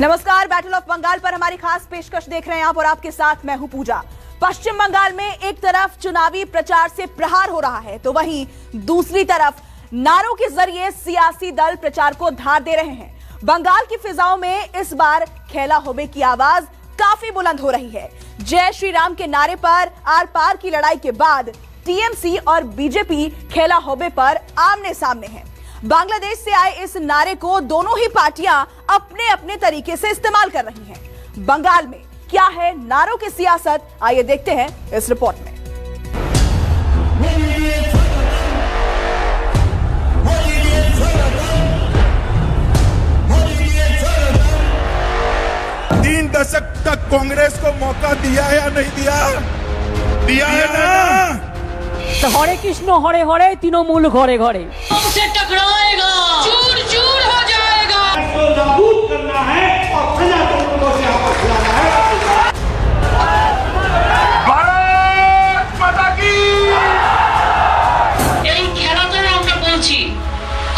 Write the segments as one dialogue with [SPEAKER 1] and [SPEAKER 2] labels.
[SPEAKER 1] नमस्कार, battle of Bengal पर हमारी खास पेशकश देख रहे हैं आप और आपके साथ मैं हूं पूजा। पश्चिम बंगाल में एक तरफ चुनावी प्रचार से प्रहार हो रहा है तो वहीं दूसरी तरफ नारों के जरिए सियासी दल प्रचार को धार दे रहे हैं। बंगाल की फिजाओं में इस बार खेला होबे की आवाज काफी बुलंद हो रही है। जय श्री राम के नारे पर आर पार की लड़ाई के बाद टीएमसी और बीजेपी खेला होबे पर आमने सामने हैं। बांग्लादेश से आए इस नारे को दोनों ही पार्टियां अपने अपने तरीके से इस्तेमाल कर रही हैं। बंगाल में क्या है नारों की सियासत, आइए देखते हैं इस रिपोर्ट में।
[SPEAKER 2] तीन दशक तक कांग्रेस को मौका दिया है या नहीं दिया? दिया है ना?
[SPEAKER 3] हरे कृष्ण हरे हरे तृणमूल घरे घरे
[SPEAKER 4] हमसे टकराएगा, चूर चूर हो जाएगा।
[SPEAKER 5] इसको नाबूद करना है और सजा को से आपस खिलाना है।
[SPEAKER 2] भारत माता की।
[SPEAKER 4] এই খেলাতে আমরা বলছি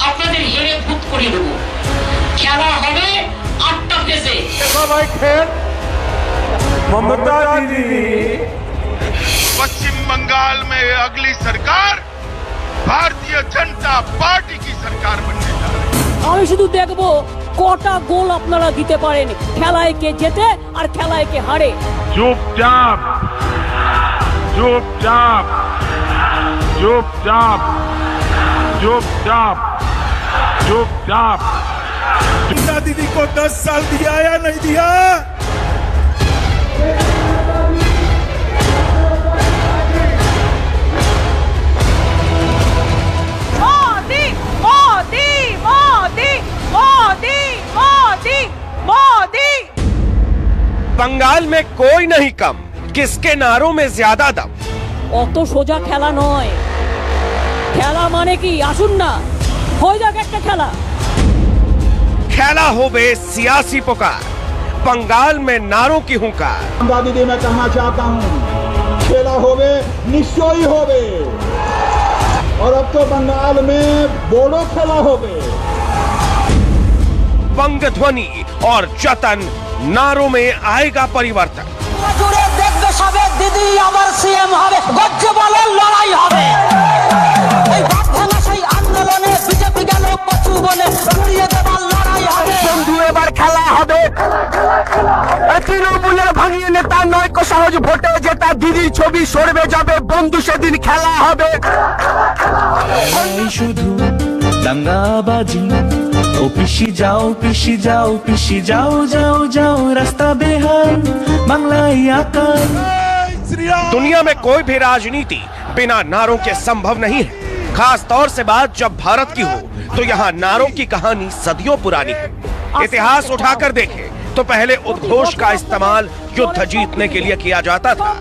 [SPEAKER 4] আপনাদের হেরে ভূত করে দেব। খেলা হবে 8টা ফেজে।
[SPEAKER 2] भाई खेल ममता दीदी, पश्चिम बंगाल में अगली सरकार भारतीय जनता पार्टी की सरकार बनने जा रही है।
[SPEAKER 3] আমি শুধু দেখবো কটা গোল আপনারা দিতে পারেন, খেলায় কে জেতে আর খেলায় কে হারে।
[SPEAKER 2] चुपचाप चुपचाप चुपचाप चुपचाप चुपचाप। ममता दीदी को 10 साल दिया या नहीं दिया?
[SPEAKER 1] मोदी मोदी मोदी मोदी मोदी मोदी।
[SPEAKER 6] बंगाल में कोई नहीं कम, किसके नारों में ज्यादा दम।
[SPEAKER 3] অত সোজা খেলা নয়, খেলা মানে কি আসুন না হয়ে যাক একটা খেলা।
[SPEAKER 6] खेला होवे सियासी पुकार, बंगाल में नारों की हुंकार।
[SPEAKER 5] ममता दीदी मैं कहना चाहता हूँ खेला होवे निश्चय होवे, और अब तो बंगाल में बोडो खेला होवे।
[SPEAKER 6] बंग ध्वनि और जतन नारों में आएगा परिवर्तन।
[SPEAKER 4] জুড়ে দেখবে সবে দিদি আবার সিএম হবে, গজ্জে বলে লড়াই হবে। এই ভাবনা সেই আন্দোলনে বিজেপি গেল পছু বলে উড়িয়ে দেবার লড়াই হবে।
[SPEAKER 6] বন্ধু এবার খেলা হবে, তৃণমূলের ভাঙিয়ে নেতা নয় কো সহজ ভোটে জেতা, দিদির ছবি সরবে যাবে বন্ধু সেদিন খেলা হবে।
[SPEAKER 7] শুধু দাঙ্গাবাজি ও পিসি যাও পিসি যাও পিসি যাও যাও যাও রাস্তা বেহাল বাংলায় আকাল।
[SPEAKER 6] दुनिया में कोई भी राजनीति बिना नारों के संभव नहीं है, खास तौर से बात जब भारत की हो तो यहाँ नारों की कहानी सदियों पुरानी है। इतिहास उठाकर देखें तो पहले उद्घोष का इस्तेमाल युद्ध जीतने के लिए किया जाता था,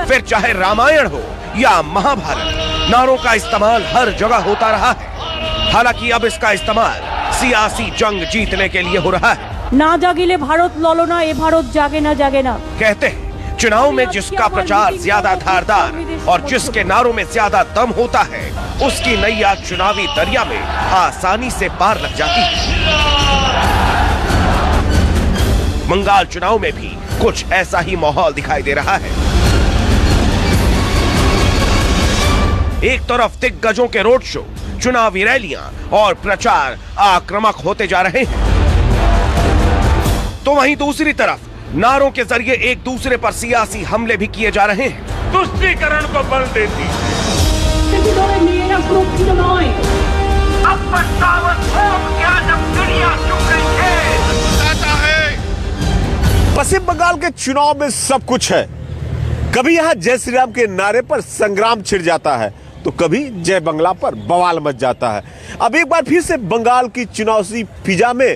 [SPEAKER 6] फिर चाहे रामायण हो या महाभारत, नारों का इस्तेमाल हर जगह होता रहा है। हालांकि अब इसका इस्तेमाल सियासी जंग जीतने के लिए हो रहा है।
[SPEAKER 3] না জাগিলে ভারত ললো না, এ ভারত জাগে না জাগে না।
[SPEAKER 6] कहते हैं चुनाव में जिसका प्रचार ज्यादा धारदार और जिसके नारों में ज्यादा दम होता है उसकी नैया चुनावी दरिया में आसानी से पार लग जाती है। बंगाल चुनाव में भी कुछ ऐसा ही माहौल दिखाई दे रहा है। एक तरफ दिग्गजों के रोड शो, चुनावी रैलियां और प्रचार आक्रामक होते जा रहे हैं, तो वहीं दूसरी तरफ नारों के जरिए एक दूसरे पर सियासी हमले भी किए जा रहे हैं।
[SPEAKER 2] तुष्टीकरण को बल देती
[SPEAKER 8] पश्चिम बंगाल के चुनाव में सब कुछ है। कभी यहाँ जय श्री राम के नारे पर संग्राम छिड़ जाता है तो कभी जय बंगला पर बवाल मच जाता है। अब एक बार फिर से बंगाल की चुनावी फिजा में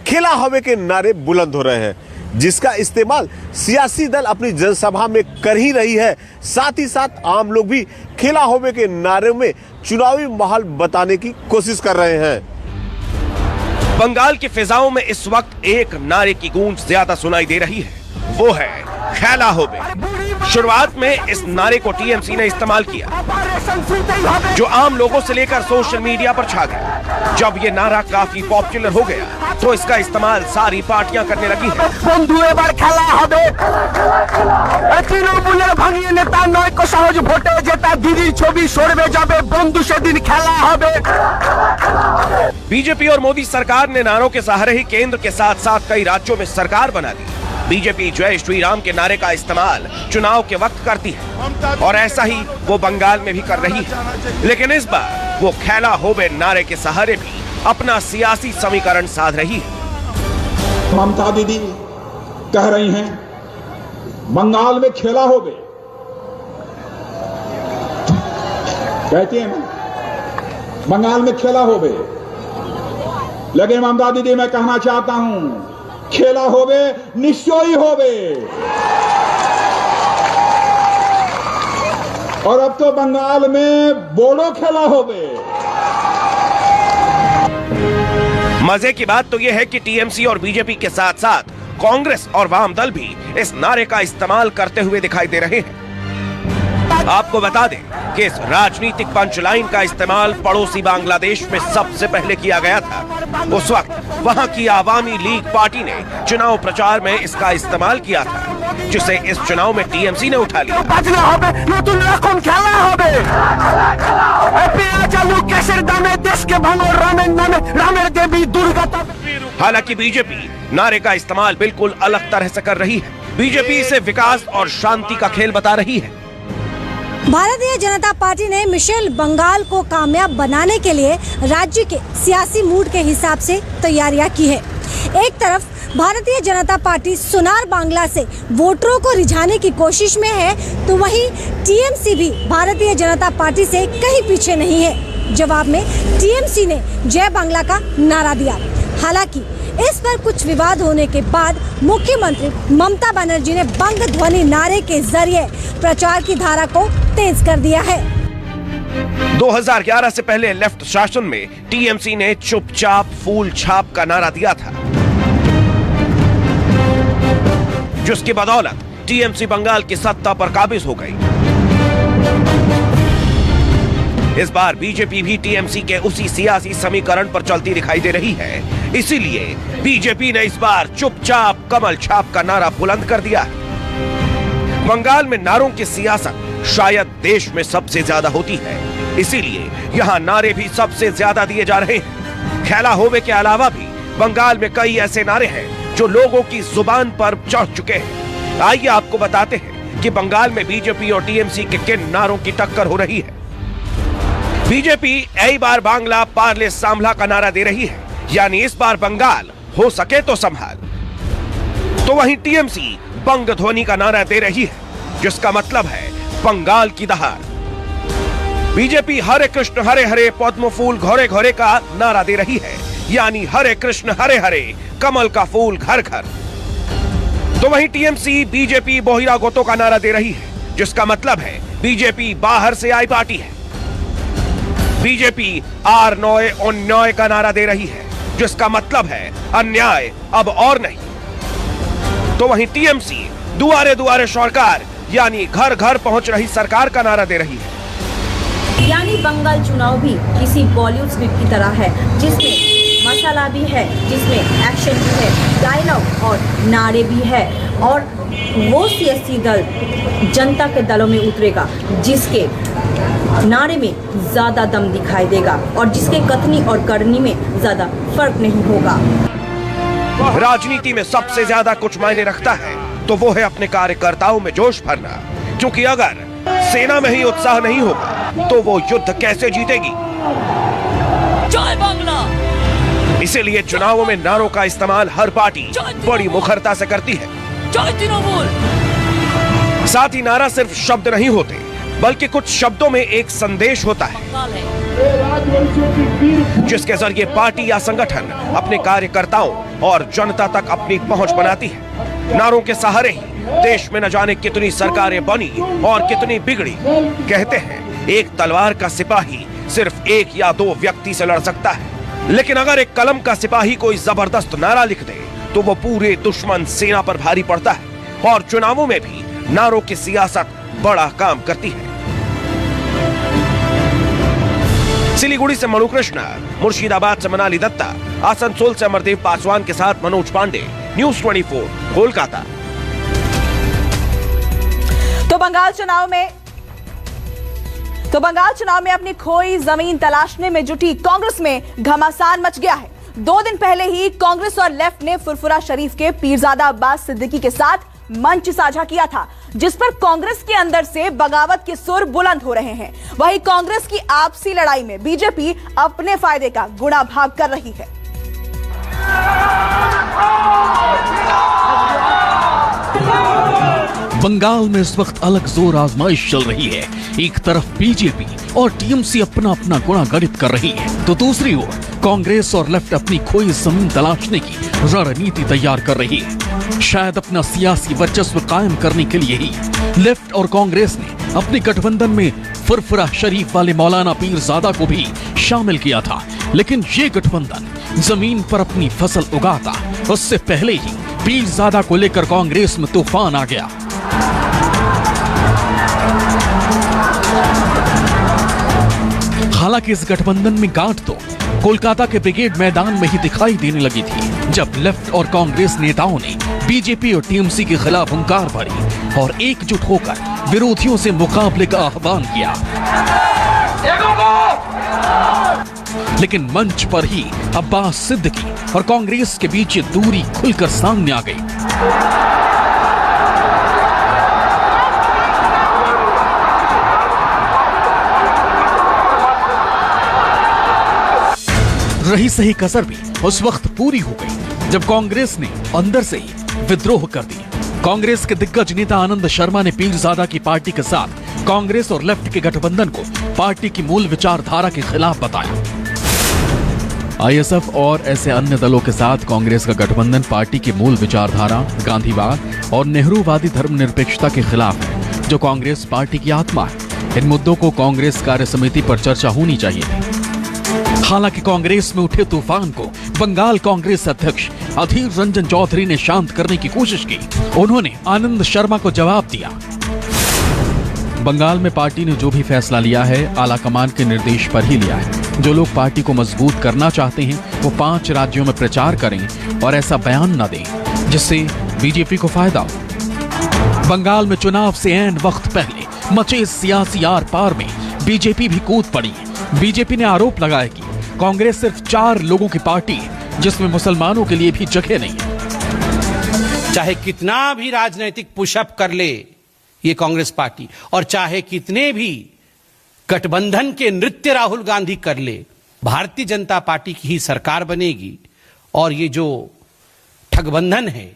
[SPEAKER 8] खेला होवे के नारे बुलंद हो रहे हैं, जिसका इस्तेमाल सियासी दल अपनी जनसभा में कर ही रही है। साथ ही साथ आम लोग भी खेला होवे के नारे में चुनावी माहौल बताने की कोशिश कर रहे हैं।
[SPEAKER 6] बंगाल की फिजाओं में इस वक्त एक नारे की गूंज ज्यादा सुनाई दे रही है, वो है खेला होवे। शुरुआत में इस नारे को टीएमसी ने इस्तेमाल किया, जो आम लोगों से लेकर सोशल मीडिया पर छा गया। जब ये नारा काफी पॉपुलर हो गया तो इसका इस्तेमाल सारी पार्टियां करने लगी है।
[SPEAKER 9] बंधु एबार खेला হবে তৃণমূলের ভাঙিয়ে নেতা নয়কো সহজ ভোটে জেতা দিদির ছবি সরবে যাবে বন্ধু সেদিন খেলা হবে।
[SPEAKER 6] बीजेपी और मोदी सरकार ने नारों के सहारे ही केंद्र के साथ साथ कई राज्यों में सरकार बना दी। बीजेपी जय श्री राम के नारे का इस्तेमाल चुनाव के वक्त करती है और ऐसा ही वो बंगाल में भी कर रही है। लेकिन इस बार वो खेला होबे नारे के सहारे भी अपना सियासी समीकरण साध रही है।
[SPEAKER 5] ममता दीदी कह रही हैं बंगाल में खेला होबे, कहती है ना बंगाल में खेला होबे। लेकिन ममता दीदी मैं कहना चाहता हूं खेला होबे निश्चय होबे। और अब तो बंगाल में बोडो खेला होबे।
[SPEAKER 6] मजे की बात तो यह है कि टीएमसी और बीजेपी के साथ साथ कांग्रेस और वाम दल भी इस नारे का इस्तेमाल करते हुए दिखाई दे रहे हैं। आपको बता दें कि इस राजनीतिक पंचलाइन का इस्तेमाल पड़ोसी बांग्लादेश में सबसे पहले किया गया था। उस वक्त वहां की आवामी लीग पार्टी ने चुनाव प्रचार में इसका इस्तेमाल किया था, जिसे इस चुनाव में टीएमसी ने उठा लिया। हालांकि बीजेपी नारे का इस्तेमाल बिल्कुल अलग तरह से कर रही है। बीजेपी इसे विकास और शांति का खेल बता रही है।
[SPEAKER 10] भारतीय जनता पार्टी ने मिशेल बंगाल को कामयाब बनाने के लिए राज्य के सियासी मूड के हिसाब से तैयारियां की है। एक तरफ भारतीय जनता पार्टी सुनार बांग्ला से वोटरों को रिझाने की कोशिश में है, तो वहीं टीएमसी भी भारतीय जनता पार्टी से कहीं पीछे नहीं है। जवाब में टीएमसी ने जय बांग्ला का नारा दिया। हालांकि इस पर कुछ विवाद होने के बाद मुख्यमंत्री ममता बनर्जी ने बंग ध्वनि नारे के जरिए प्रचार की धारा को तेज कर दिया है।
[SPEAKER 6] 2011 से पहले लेफ्ट शासन में टीएमसी ने चुपचाप फूल छाप का नारा दिया था, जिसकी बदौलत टीएमसी बंगाल की सत्ता पर काबिज हो गई। इस बार बीजेपी भी टीएमसी के उसी सियासी समीकरण पर चलती दिखाई दे रही है। इसीलिए बीजेपी ने इस बार चुपचाप कमल छाप का नारा बुलंद कर दिया है। बंगाल में नारों की सियासत शायद देश में सबसे ज्यादा होती है, इसीलिए यहाँ नारे भी सबसे ज्यादा दिए जा रहे हैं। खेला होवे के अलावा भी बंगाल में कई ऐसे नारे हैं जो लोगों की जुबान पर चढ़ चुके हैं। आइए आपको बताते हैं कि बंगाल में बीजेपी और टीएमसी के किन नारों की टक्कर हो रही है। बीजेपी ऐ बार बांग्ला पार्ले सांभला का नारा दे रही है, यानी इस बार बंगाल हो सके तो संभाल। तो वहीं टीएमसी बंग ध्वनि का नारा दे रही है, जिसका मतलब है बंगाल की दहाड़। बीजेपी हरे कृष्ण हरे हरे पद्म फूल घोरे घोरे का नारा दे रही है, यानी हरे कृष्ण हरे हरे कमल का फूल घर घर। तो वहीं टीएमसी बीजेपी बोहिरा गोतो का नारा दे रही है, जिसका मतलब है बीजेपी बाहर से आई पार्टी है। बीजेपी आर नोए अन्याय का नारा दे रही है, जिसका मतलब है अन्याय अब और नहीं। तो वहीं टीएमसी दुआरे दुआरे सरकार यानी घर घर पहुंच रही सरकार का नारा दे रही है।
[SPEAKER 11] यानी बंगाल चुनाव भी किसी बॉलीवुड स्क्रिप्ट की तरह है, जिसमें मसाला भी है, जिसमें एक्शन भी है, डायलॉग और नारे भी है। और वो सियासी दल जनता के दलों में उतरेगा जिसके नारे में ज्यादा दम दिखाई देगा और जिसके कथनी और करनी में ज्यादा फर्क नहीं होगा।
[SPEAKER 6] राजनीति में सबसे ज्यादा कुछ मायने रखता है तो वो है अपने कार्यकर्ताओं में जोश भरना, क्योंकि अगर सेना में ही उत्साह नहीं होगा तो वो युद्ध कैसे जीतेगी।
[SPEAKER 3] जय बांग्ला।
[SPEAKER 6] इसीलिए चुनावों में नारों का इस्तेमाल हर पार्टी बड़ी मुखरता से करती है।
[SPEAKER 3] जय तृणमूल।
[SPEAKER 6] साथ ही नारा सिर्फ शब्द नहीं होते, बल्कि कुछ शब्दों में एक संदेश होता है, जिसके जरिए पार्टी या संगठन अपने कार्यकर्ताओं और जनता तक अपनी पहुंच बनाती है। नारों के सहारे ही देश में न जाने कितनी सरकारें बनी और कितनी बिगड़ी। कहते हैं एक तलवार का सिपाही सिर्फ एक या दो व्यक्ति से लड़ सकता है, लेकिन अगर एक कलम का सिपाही कोई जबरदस्त नारा लिख दे तो वो पूरे दुश्मन सेना पर भारी पड़ता है। और चुनावों में भी नारों की सियासत बड़ा काम करती है। सिलीगुड़ी से मनु कृष्णा, मुर्शिदाबाद से मनाली दत्ता, आसनसोल से अमरदेव पासवान के साथ मनोज पांडे, न्यूज 24 कोलकाता।
[SPEAKER 1] तो बंगाल चुनाव में अपनी खोई जमीन तलाशने में जुटी कांग्रेस में घमासान मच गया है। 2 दिन पहले ही कांग्रेस और लेफ्ट ने फुरफुरा शरीफ के पीरजादा अब्बास सिद्दीकी के साथ मंच साझा किया था, जिस पर कांग्रेस के अंदर से बगावत के सुर बुलंद हो रहे हैं। वहीं कांग्रेस की आपसी लड़ाई में बीजेपी अपने फायदे का गुणाभाग कर रही है।
[SPEAKER 12] बंगाल में इस वक्त अलग जोर आजमाइश चल रही है। एक तरफ बीजेपी और टीएमसी अपना अपना गुणा गणित कर रही है, तो दूसरी ओर कांग्रेस और लेफ्ट अपनी खोई जमीन तलाशने की रणनीति तैयार कर रही है। शायद अपना सियासी वर्चस्व कायम करने के लिए ही लेफ्ट और कांग्रेस ने अपने गठबंधन में फुरफुरा शरीफ वाले मौलाना पीरजादा को भी शामिल किया था। लेकिन ये गठबंधन जमीन पर अपनी फसल उगाता उससे पहले ही पीरजादा को लेकर कांग्रेस में तूफान आ गया। हालांकि इस गठबंधन में गांठ तो कोलकाता के ब्रिगेड मैदान में ही दिखाई देने लगी थी, जब लेफ्ट और कांग्रेस नेताओं ने बीजेपी और टीएमसी के खिलाफ हुंकार भरी और एकजुट होकर विरोधियों से मुकाबले का आह्वान किया। लेकिन मंच पर ही अब्बास सिद्दीकी और कांग्रेस के बीच ये दूरी खुलकर सामने आ गई। रही सही कसर भी उस वक्त पूरी हो गई जब कांग्रेस ने अंदर से ही विद्रोह कर दिया। कांग्रेस के दिग्गज नेता आनंद शर्मा ने पीरजादा की पार्टी के साथ कांग्रेस और लेफ्ट के गठबंधन को पार्टी की मूल विचारधारा के खिलाफ बताया। आईएसएफ और ऐसे अन्य दलों के साथ कांग्रेस का गठबंधन पार्टी की मूल विचारधारा गांधीवाद और नेहरूवादी धर्मनिरपेक्षता के खिलाफ है, जो कांग्रेस पार्टी की आत्मा है। इन मुद्दों को कांग्रेस कार्य समिति पर चर्चा होनी चाहिए थी। हालांकि कांग्रेस में उठे तूफान को बंगाल कांग्रेस अध्यक्ष अधीर रंजन चौधरी ने शांत करने की कोशिश की। उन्होंने आनंद शर्मा को जवाब दिया। बंगाल में पार्टी ने जो भी फैसला लिया है आला कमान के निर्देश पर ही लिया है। जो लोग पार्टी को मजबूत करना चाहते हैं वो 5 राज्यों में प्रचार करें और ऐसा बयान न दें जिससे बीजेपी को फायदा हो। बंगाल में चुनाव से ऐन वक्त पहले मचे सियासी आर पार में बीजेपी भी कूद पड़ी। बीजेपी ने आरोप लगाया कि कांग्रेस सिर्फ 4 लोगों की पार्टी है जिसमें मुसलमानों के लिए भी जगह नहीं है।
[SPEAKER 13] चाहे कितना भी राजनीतिक पुशअप कर ले ये कांग्रेस पार्टी और चाहे कितने भी गठबंधन के नृत्य राहुल गांधी कर ले, भारतीय जनता पार्टी की ही सरकार बनेगी और ये जो ठगबंधन है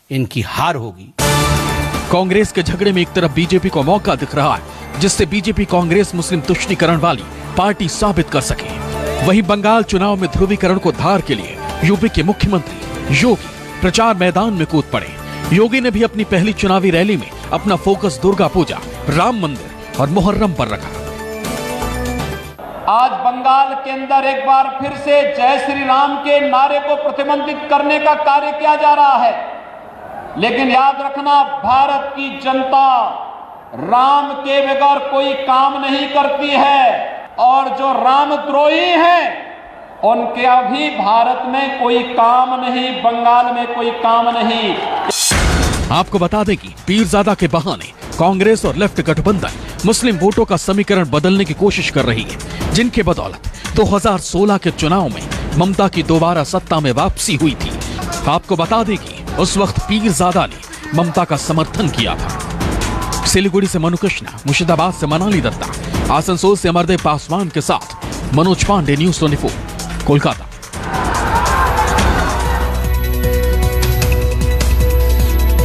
[SPEAKER 13] इनकी हार होगी।
[SPEAKER 12] कांग्रेस के झगड़े में एक तरफ बीजेपी को मौका दिख रहा है जिससे बीजेपी कांग्रेस मुस्लिम तुष्टीकरण वाली पार्टी साबित कर सके। वहीं बंगाल चुनाव में ध्रुवीकरण को धार के लिए यूपी के मुख्यमंत्री योगी प्रचार मैदान में कूद पड़े। योगी ने भी अपनी पहली चुनावी रैली में अपना फोकस दुर्गा पूजा, राम मंदिर और मुहर्रम पर रखा।
[SPEAKER 14] आज बंगाल के अंदर एक बार फिर से जय श्री राम के नारे को प्रतिबंधित करने का कार्य किया जा रहा है, लेकिन याद रखना भारत की जनता राम के बगैर कोई काम नहीं करती है और जो रामद्रोही हैं उनके अभी भारत में कोई काम नहीं, बंगाल में कोई काम नहीं।
[SPEAKER 12] आपको बता दें कि पीरजादा के बहाने कांग्रेस और लेफ्ट गठबंधन मुस्लिम वोटों का समीकरण बदलने की कोशिश कर रही है, जिनके बदौलत 2016 के चुनाव में ममता की दोबारा सत्ता में वापसी हुई थी। आपको बता दें कि उस वक्त पीरजादा ने ममता का समर्थन किया था। सिलीगुड़ी से मनु कृष्णा, मुर्शिदाबाद से मनाली दत्ता, आसनसोल से अमरदेव पासवान के साथ मनोज पांडे, न्यूज 24 कोलकाता।